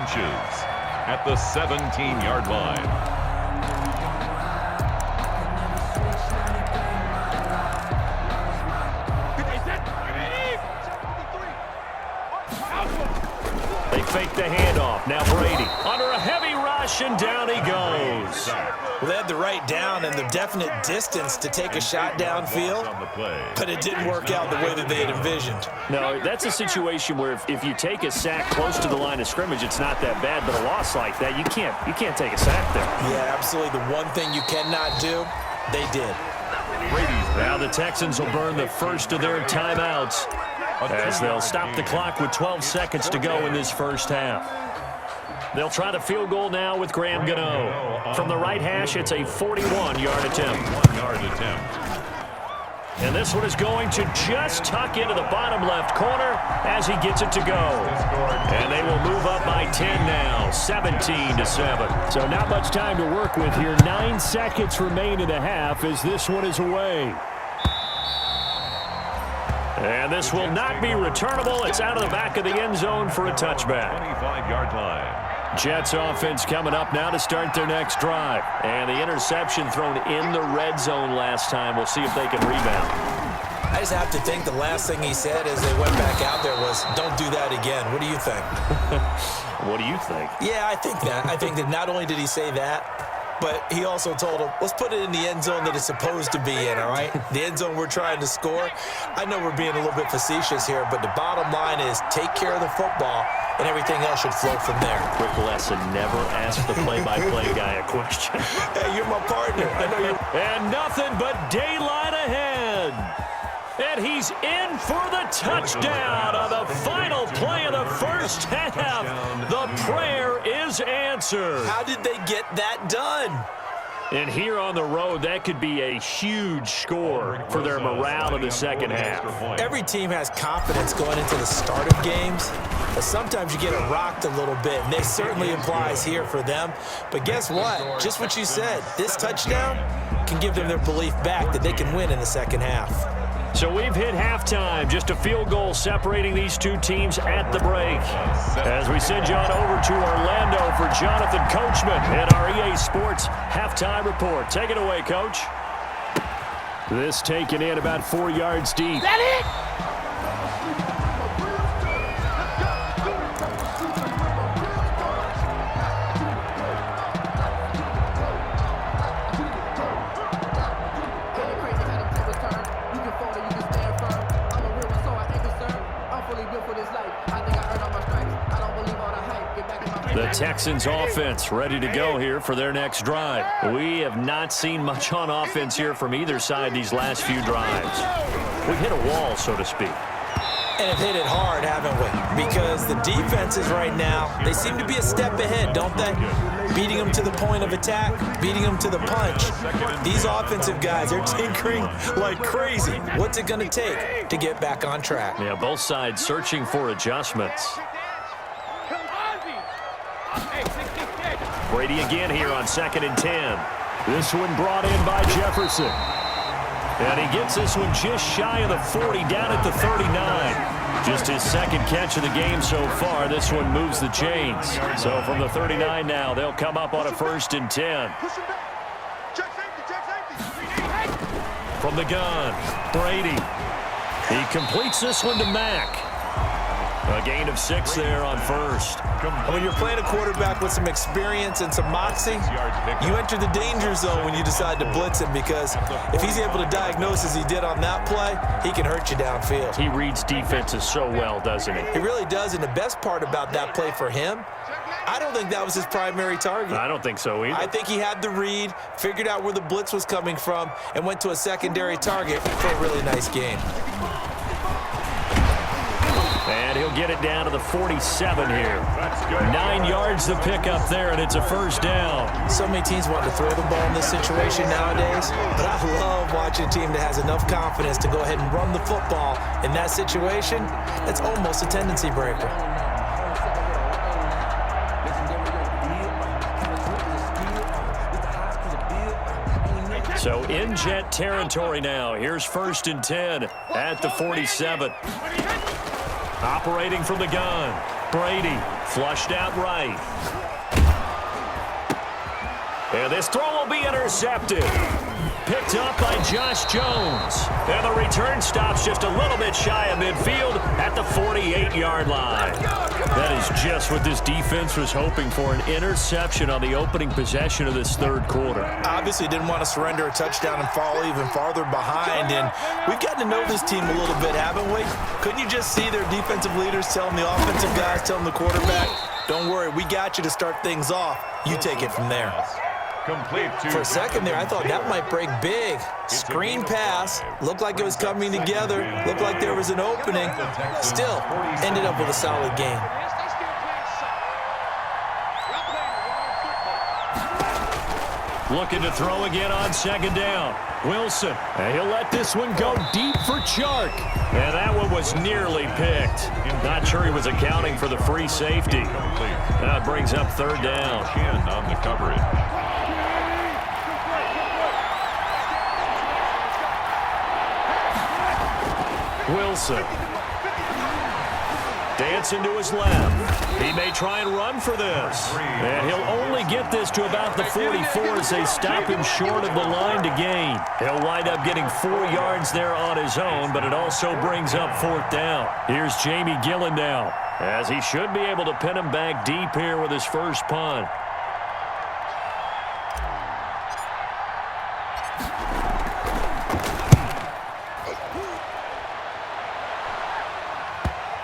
inches at the 17-yard line. They fake the handoff. Now Brady under a heavy rush, and down he goes. Well, they had the right down and the definite distance to take a shot downfield, but it didn't work out the way that they had envisioned. No, that's a situation where if you take a sack close to the line of scrimmage, it's not that bad, but a loss like that, you can't take a sack there. Yeah, absolutely. The one thing you cannot do, they did. Now the Texans will burn the first of their timeouts as they'll stop the clock with 12 seconds to go in this first half. They'll try the field goal now with Graham Gano. From the right hash, it's a 41-yard attempt. And this one is going to just tuck into the bottom left corner as he gets it to go. And they will move up by 10 now, 17-7. So not much time to work with here. 9 seconds remain in the half as this one is away. And this will not be returnable. It's out of the back of the end zone for a touchback. 25-yard line. Jets offense coming up now to start their next drive. And the interception thrown in the red zone last time. We'll see if they can rebound. I just have to think the last thing he said as they went back out there was, don't do that again. What do you think? What do you think? Yeah, I think that. I think that not only did he say that, but he also told him, let's put it in the end zone that it's supposed to be in, all right? The end zone we're trying to score. I know we're being a little bit facetious here, but the bottom line is take care of the football, and everything else should flow from there. Quick lesson, never ask the play-by-play guy a question. Hey, you're my partner. I know you're... And nothing but daylight ahead. And he's in for the touchdown on the final play of the first half. The prayer is answered. How did they get that done? And here on the road, that could be a huge score for their morale in the second half. Every team has confidence going into the start of games, but sometimes you get it rocked a little bit, and this certainly applies here for them. But guess what? Just what you said, this touchdown can give them their belief back that they can win in the second half. So we've hit halftime, just a field goal separating these two teams at the break. As we send you on over to Orlando for Jonathan Coachman in our EA Sports halftime report. Take it away, Coach. This taken in about 4 yards deep. That it? The Texans offense ready to go here for their next drive. We have not seen much on offense here from either side these last few drives. We've hit a wall, so to speak. And have hit it hard, haven't we? Because the defenses right now, they seem to be a step ahead, don't they? Beating them to the point of attack, beating them to the punch. These offensive guys, they're tinkering like crazy. What's it going to take to get back on track? Yeah, both sides searching for adjustments. Brady again here on 2nd and 10. This one brought in by Jefferson. And he gets this one just shy of the 40, down at the 39. Just his second catch of the game so far. This one moves the chains. So from the 39 now, they'll come up on a 1st and 10. From the gun, Brady. He completes this one to Mack. A gain of 6 there on first. When you're playing a quarterback with some experience and some moxie, you enter the danger zone when you decide to blitz him, because if he's able to diagnose as he did on that play, he can hurt you downfield. He reads defenses so well, doesn't he? He really does, and the best part about that play for him, I don't think that was his primary target. I don't think so either. I think he had the read, figured out where the blitz was coming from, and went to a secondary target for a really nice game. And he'll get it down to the 47 here. 9 yards to pick up there, and it's a 1st down. So many teams want to throw the ball in this situation nowadays, but I love watching a team that has enough confidence to go ahead and run the football in that situation. It's almost a tendency breaker. So in Jet territory now. Here's 1st and 10 at the 47. Operating from the gun. Brady flushed out right. And this throw will be intercepted. Picked up by Josh Jones. And the return stops just a little bit shy of midfield at the 48-yard line. That is just what this defense was hoping for, an interception on the opening possession of this third quarter. Obviously didn't want to surrender a touchdown and fall even farther behind. And we've gotten to know this team a little bit, haven't we? Couldn't you just see their defensive leaders telling the offensive guys, telling the quarterback, don't worry, we got you to start things off. You take it from there. For a second there, I thought that might break big. Screen pass. Looked like it was coming together. Looked like there was an opening. Still, ended up with a solid game. Looking to throw again on second down. Wilson. And he'll let this one go deep for Chark. And that one was nearly picked. Not sure he was accounting for the free safety. That brings up third down. On the coverage. Wilson. Dancing to his left. He may try and run for this. And he'll only get this to about the 44 as they stop him short of the line to gain. He'll wind up getting 4 yards there on his own, but it also brings up fourth down. Here's Jamie Gillen now, as he should be able to pin him back deep here with his first punt.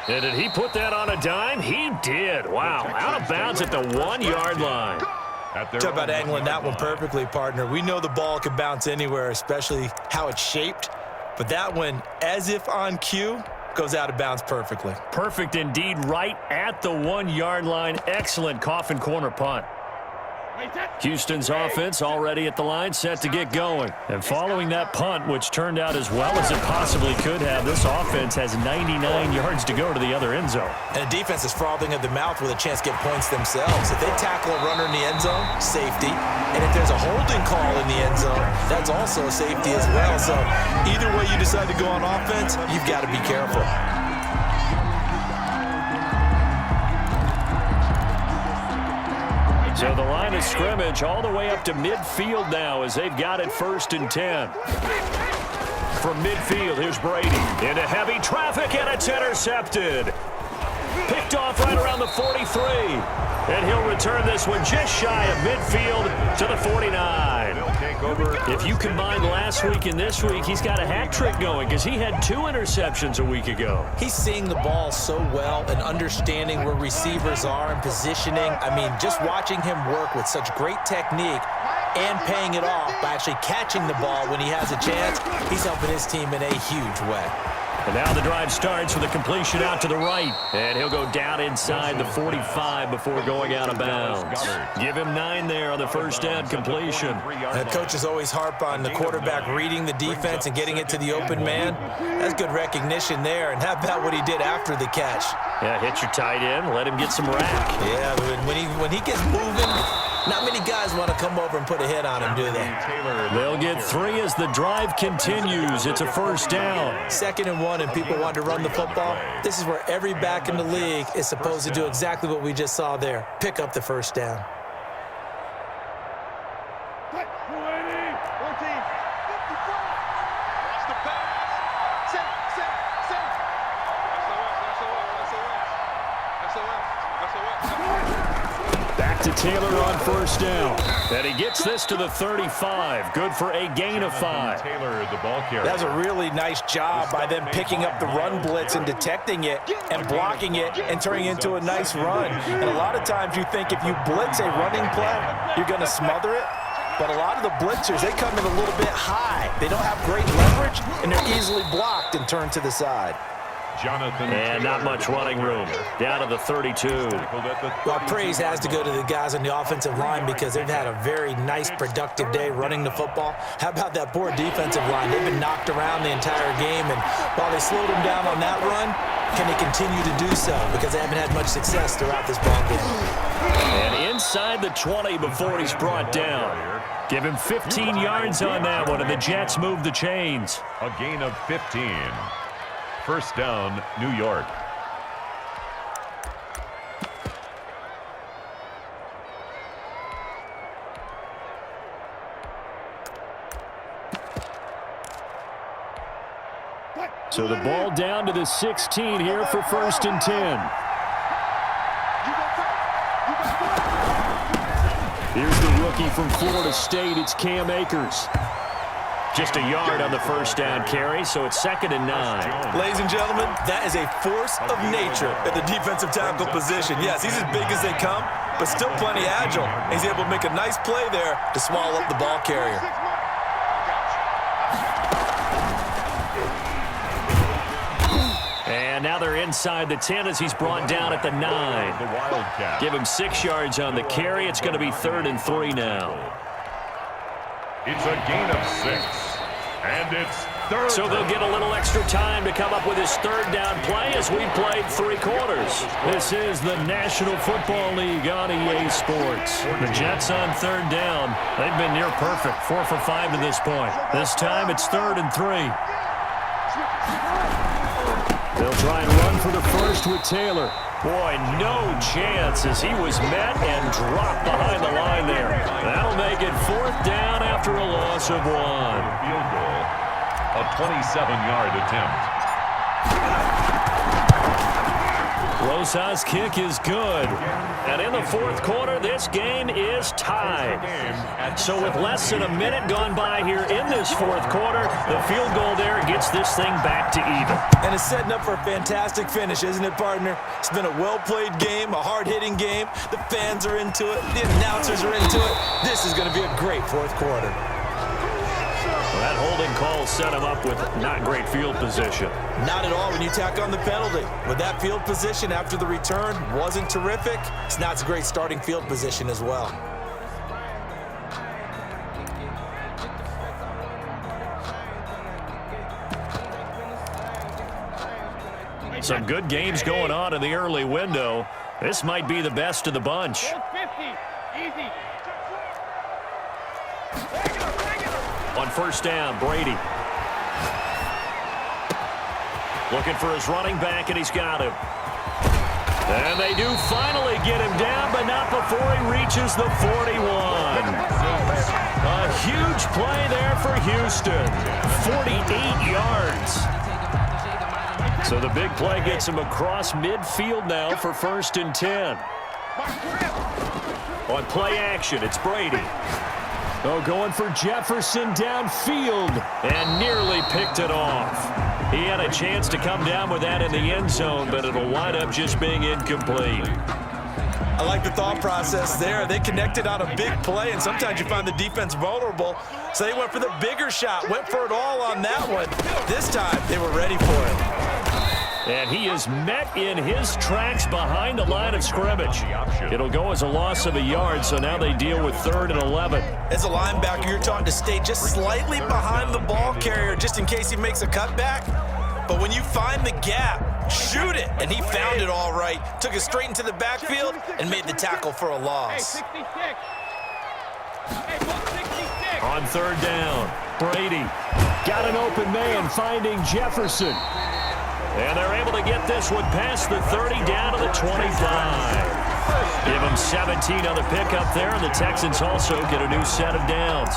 And did he put that on a dime? He did. Wow. Out of bounds at the 1-yard line. Talk about angling that one perfectly, partner. We know the ball can bounce anywhere, especially how it's shaped. But that one, as if on cue, goes out of bounds perfectly. Perfect indeed, right at the 1-yard line. Excellent coffin corner punt. Houston's offense already at the line, set to get going. And following that punt, which turned out as well as it possibly could have, this offense has 99 yards to go to the other end zone. And the defense is frothing at the mouth with a chance to get points themselves. If they tackle a runner in the end zone, safety. And if there's a holding call in the end zone, that's also a safety as well. So either way you decide to go on offense, you've got to be careful. So the line of scrimmage all the way up to midfield now as they've got it 1st and 10. From midfield, here's Brady. Into heavy traffic, and it's intercepted. Picked off right around the 43. And he'll return this one just shy of midfield to the 49. If you combine last week and this week, he's got a hat trick going because he had 2 interceptions a week ago. He's seeing the ball so well and understanding where receivers are and positioning. I mean, just watching him work with such great technique and paying it off by actually catching the ball when he has a chance, he's helping his team in a huge way. And now the drive starts with a completion out to the right. And he'll go down inside the 45 before going out of bounds. Give him 9 there on the first down completion. The coaches always harp on the quarterback reading the defense and getting it to the open man. That's good recognition there. And how about what he did after the catch? Yeah, hit your tight end, let him get some rack. Yeah, when he gets moving, not many guys want to come over and put a hit on him, do they? They'll get 3 as the drive continues. It's a first down. 2nd and 1, and people want to run the football. This is where every back in the league is supposed to do exactly what we just saw there. Pick up the first down. Back to Taylor on first down. And he gets this to the 35. Good for a gain of 5. Taylor, the ball carrier. That was a really nice job by them picking up the run blitz and detecting it and blocking it and turning it into a nice run. And a lot of times you think if you blitz a running play, you're going to smother it. But a lot of the blitzers, they come in a little bit high. They don't have great leverage, and they're easily blocked and turned to the side. And not much running room. Down to the 32. Well, praise has to go to the guys on the offensive line because they've had a very nice, productive day running the football. How about that poor defensive line? They've been knocked around the entire game, and while they slowed them down on that run, can they continue to do so? Because they haven't had much success throughout this ball game. And inside the 20 before he's brought down. Give him 15 yards on that one, and the Jets move the chains. A gain of 15. First down, New York. So the ball down to the 16 here for 1st and 10. Here's the rookie from Florida State. It's Cam Akers. Just a yard on the first down carry, so it's 2nd and 9. Ladies and gentlemen, that is a force of nature at the defensive tackle position. Yes, he's as big as they come, but still plenty agile. He's able to make a nice play there to swallow up the ball carrier. And now they're inside the 10 as he's brought down at the 9. The Wildcat. Give him 6 yards on the carry. It's going to be 3rd and 3 now. It's a gain of 6. And it's 3rd. So they'll get a little extra time to come up with his 3rd down play as we played 3 quarters. This is the National Football League on EA Sports. The Jets on 3rd down. They've been near perfect, 4 for 5 to this point. This time it's 3rd and 3. They'll try and run for the first with Taylor. Boy, no chance as he was met and dropped behind the line there. That'll make it 4th down after a loss of 1. Field goal. A 27-yard attempt. Rosas' kick is good. And in the 4th quarter, this game is tied. So with less than a minute gone by here in this 4th quarter, the field goal there gets this thing back to even. And it's setting up for a fantastic finish, isn't it, partner? It's been a well-played game, a hard-hitting game. The fans are into it. The announcers are into it. This is going to be a great 4th quarter. Well, that holding call set him up with not great field position. Not at all when you tack on the penalty. With that field position after the return wasn't terrific. It's not a great starting field position as well. Some good games going on in the early window. This might be the best of the bunch. On 1st down, Brady. Looking for his running back, and he's got him. And they do finally get him down, but not before he reaches the 41. A huge play there for Houston. 48 yards. So the big play gets him across midfield now for 1st and 10. On play action, it's Brady. Oh, going for Jefferson downfield and nearly picked it off. He had a chance to come down with that in the end zone, but it'll wind up just being incomplete. I like the thought process there. They connected on a big play, and sometimes you find the defense vulnerable. So they went for the bigger shot, went for it all on that one. This time, they were ready for it. And he is met in his tracks behind the line of scrimmage. It'll go as a loss of a yard, so now they deal with 3rd and 11. As a linebacker, you're taught to stay just slightly behind the ball carrier just in case he makes a cutback. But when you find the gap, shoot it. And he found it all right. Took it straight into the backfield and made the tackle for a loss. On 3rd down, Brady got an open man finding Jefferson. And they're able to get this one past the 30 down to the 25. Give them 17 on the pickup there, and the Texans also get a new set of downs.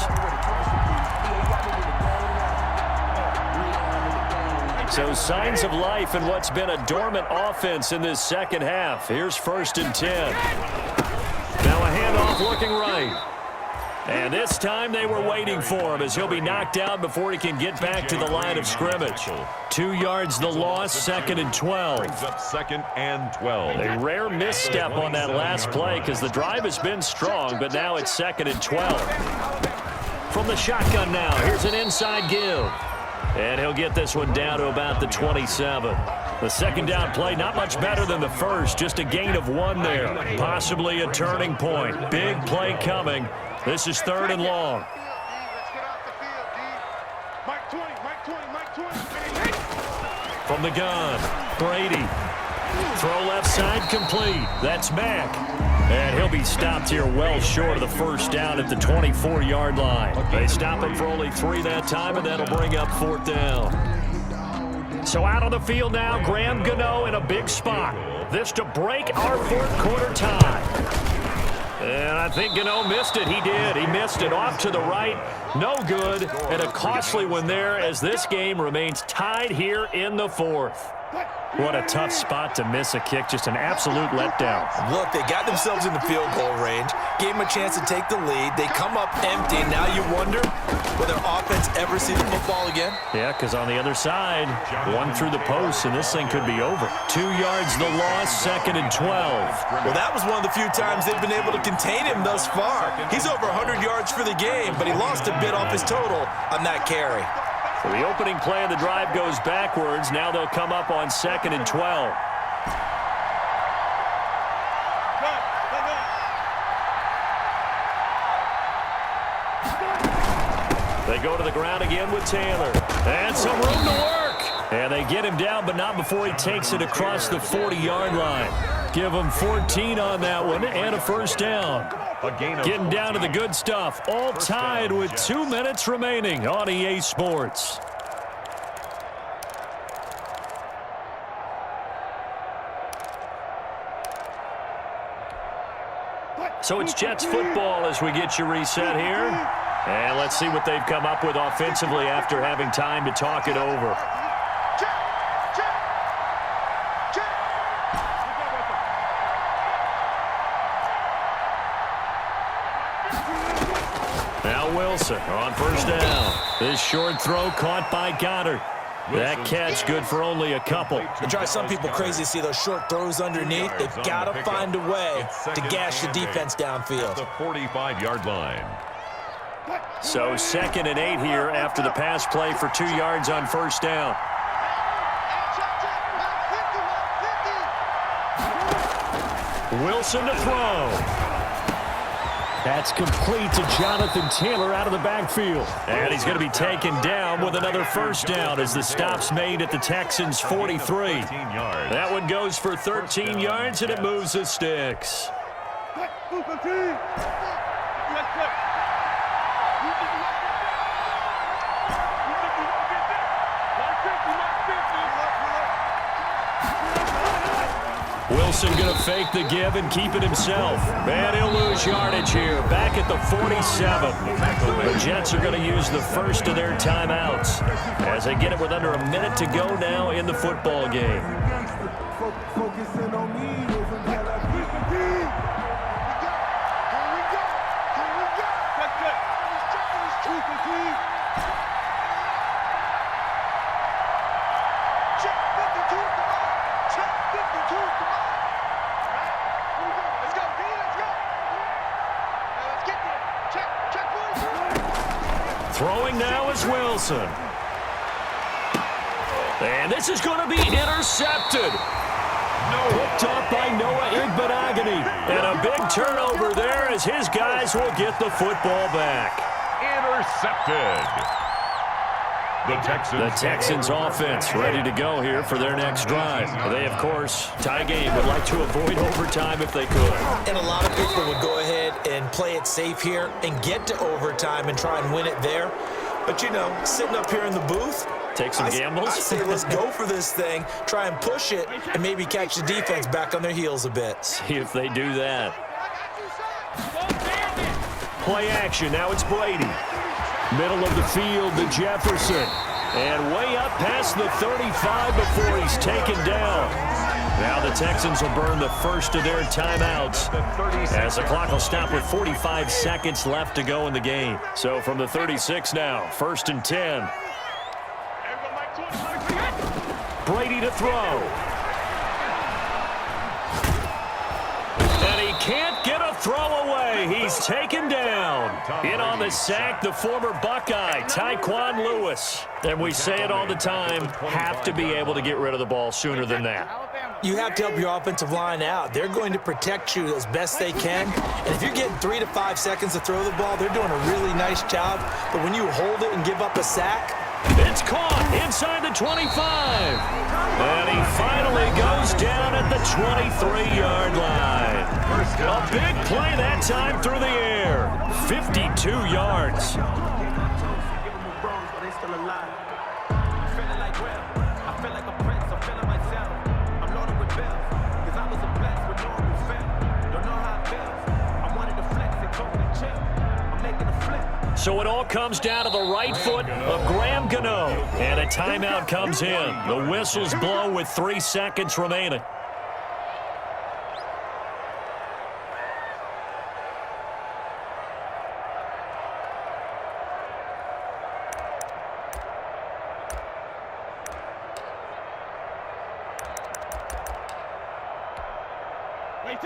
So signs of life in what's been a dormant offense in this 2nd half. Here's 1st and 10. Now a handoff looking right. And this time they were waiting for him as he'll be knocked down before he can get back to the line of scrimmage. 2 yards the loss, 2nd and 12. Brings up 2nd and 12. A rare misstep on that last play because the drive has been strong, but now it's 2nd and 12. From the shotgun now, here's an inside give. And he'll get this one down to about the 27. The 2nd down play, not much better than the first, just a gain of 1 there. Possibly a turning point. Big play coming. This is 3rd and long. From the gun, Brady. Throw left side complete. That's Mack. And he'll be stopped here well short of the 1st down at the 24-yard line. They stop him for only 3 that time, and that'll bring up 4th down. So out on the field now, Graham Gano in a big spot. This to break our 4th quarter tie. And I think Gano missed it. He did. He missed it off to the right. No good. And a costly one there as this game remains tied here in the fourth. What a tough spot to miss a kick. Just an absolute letdown. Look, they got themselves in the field goal range, gave them a chance to take the lead. They come up empty. Now you wonder, will their offense ever see the football again? Yeah, because on the other side, one through the post, and this thing could be over. 2 yards the loss, 2nd and 12. Well, that was one of the few times they've been able to contain him thus far. He's over 100 yards for the game, but he lost a bit off his total on that carry. So the opening play of the drive goes backwards. Now they'll come up on 2nd and 12. They go to the ground again with Taylor. And some room to work. And they get him down, but not before he takes it across the 40-yard line. Give him 14 on that one and a first down. Getting down to the good stuff. All tied with 2 minutes remaining on EA Sports. So it's Jets football as we get you reset here. And let's see what they've come up with offensively after having time to talk it over. Now Wilson on first down. This short throw caught by Goddard. That catch good for only a couple. It drives some people crazy to see those short throws underneath. They've got to find a way to gash the defense downfield. The 45-yard line. So 2nd and 8 here after the pass play for 2 yards on first down. Wilson to throw. That's complete to Jonathan Taylor out of the backfield. And he's going to be taken down with another first down as the stop's made at the Texans' 43. That one goes for 13 yards, and it moves the sticks. Wilson going to fake the give and keep it himself. And he'll lose yardage here. Back at the 47. The Jets are going to use the first of their timeouts as they get it with under a minute to go now in the football game. Throwing now is Wilson. And this is going to be intercepted. Picked up by Noah Igbenogany. And a big turnover there as his guys will get the football back. Intercepted. The Texans offense ready to go here for their next drive. They, of course, tie game, would like to avoid overtime if they could. And a lot of people would go ahead and play it safe here and get to overtime and try and win it there. But, you know, sitting up here in the booth, take some gambles. I say let's go for this thing, try and push it, and maybe catch the defense back on their heels a bit. See if they do that. Play action. Now it's Brady. Middle of the field to Jefferson. And way up past the 35 before he's taken down. Now the Texans will burn the first of their timeouts as the clock will stop with 45 seconds left to go in the game. So from the 36 now, 1st and 10. Brady to throw. And he can't get a throw away. He's taken down. In on the sack, the former Buckeye, Tyquan Lewis. And we say it all the time, have to be able to get rid of the ball sooner than that. You have to help your offensive line out. They're going to protect you as best they can. And if you're getting 3 to 5 seconds to throw the ball, they're doing a really nice job. But when you hold it and give up a sack, it's caught inside the 25. And he finally goes down at the 23-yard line. A big play that time through the air. 52 yards. So it all comes down to the right foot of Graham Gano. And a timeout comes in. The whistles blow with 3 seconds remaining.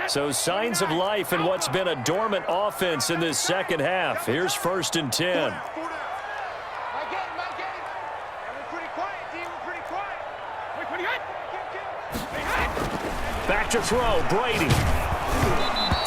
So signs of life in what's been a dormant offense in this second half. Here's 1st and 10. Back to throw, Brady.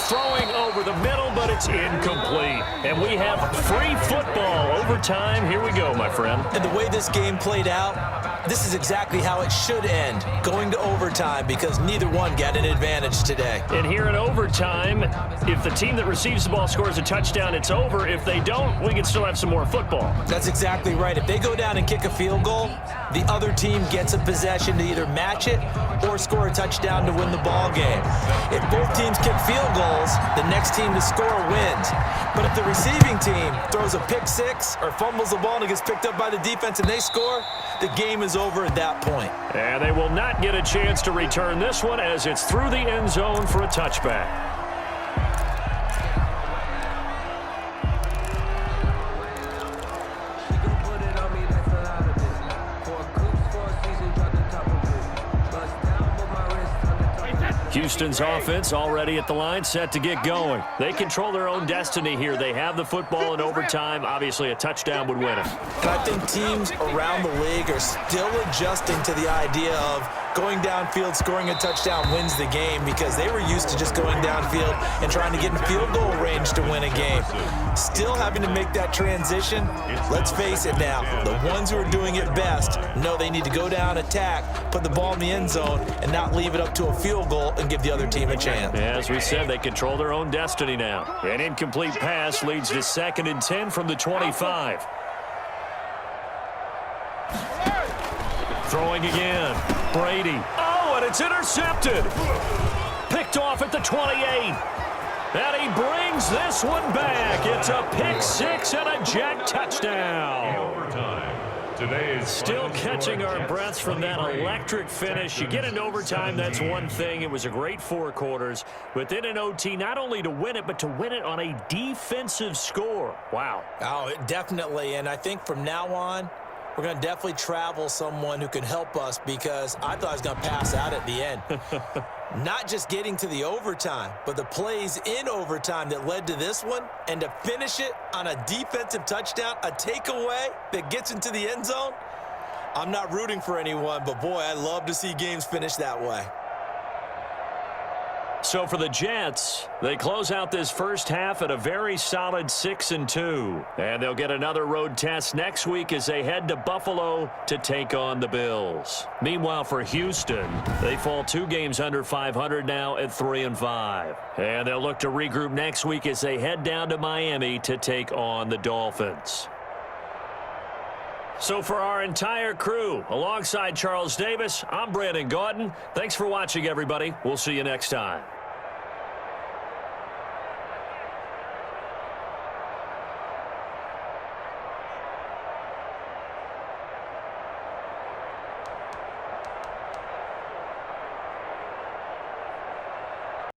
Throwing over the middle, but it's incomplete. And we have free football. Overtime, here we go, my friend. And the way this game played out, this is exactly how it should end, going to overtime, because neither one got an advantage today. And here in overtime, if the team that receives the ball scores a touchdown, it's over. If they don't, we can still have some more football. That's exactly right. If they go down and kick a field goal, the other team gets a possession to either match it or score a touchdown to win the ball game. If both teams kick field goals, the next team to score wins. But if the receiving team throws a pick six or fumbles the ball and it gets picked up by the defense and they score, the game is over at that point. And they will not get a chance to return this one as it's through the end zone for a touchback. Houston's offense already at the line, set to get going. They control their own destiny here. They have the football in overtime. Obviously, a touchdown would win it. And I think teams around the league are still adjusting to the idea of going downfield, scoring a touchdown wins the game, because they were used to just going downfield and trying to get in field goal range to win a game. Still having to make that transition. Let's face it now, the ones who are doing it best know they need to go down, attack, put the ball in the end zone, and not leave it up to a field goal and give the other team a chance. As we said, they control their own destiny now. An incomplete pass leads to 2nd and 10 from the 25. Throwing again. Brady. Oh, and it's intercepted. Picked off at the 28. And he brings this one back. It's a pick six and a jack touchdown. Overtime. Today's still catching our breaths from that electric finish. You get into overtime, that's one thing. It was a great 4 quarters. But then in OT, not only to win it, but to win it on a defensive score. Wow. Oh, definitely. And I think from now on, we're going to definitely travel someone who can help us, because I thought I was going to pass out at the end. Not just getting to the overtime, but the plays in overtime that led to this one, and to finish it on a defensive touchdown, a takeaway that gets into the end zone. I'm not rooting for anyone, but boy, I love to see games finish that way. So for the Jets, they close out this first half at a very solid 6-2. And they'll get another road test next week as they head to Buffalo to take on the Bills. Meanwhile, for Houston, they fall 2 games under 500 now at 3-5. And they'll look to regroup next week as they head down to Miami to take on the Dolphins. So for our entire crew, alongside Charles Davis, I'm Brandon Gaudin. Thanks for watching, everybody. We'll see you next time.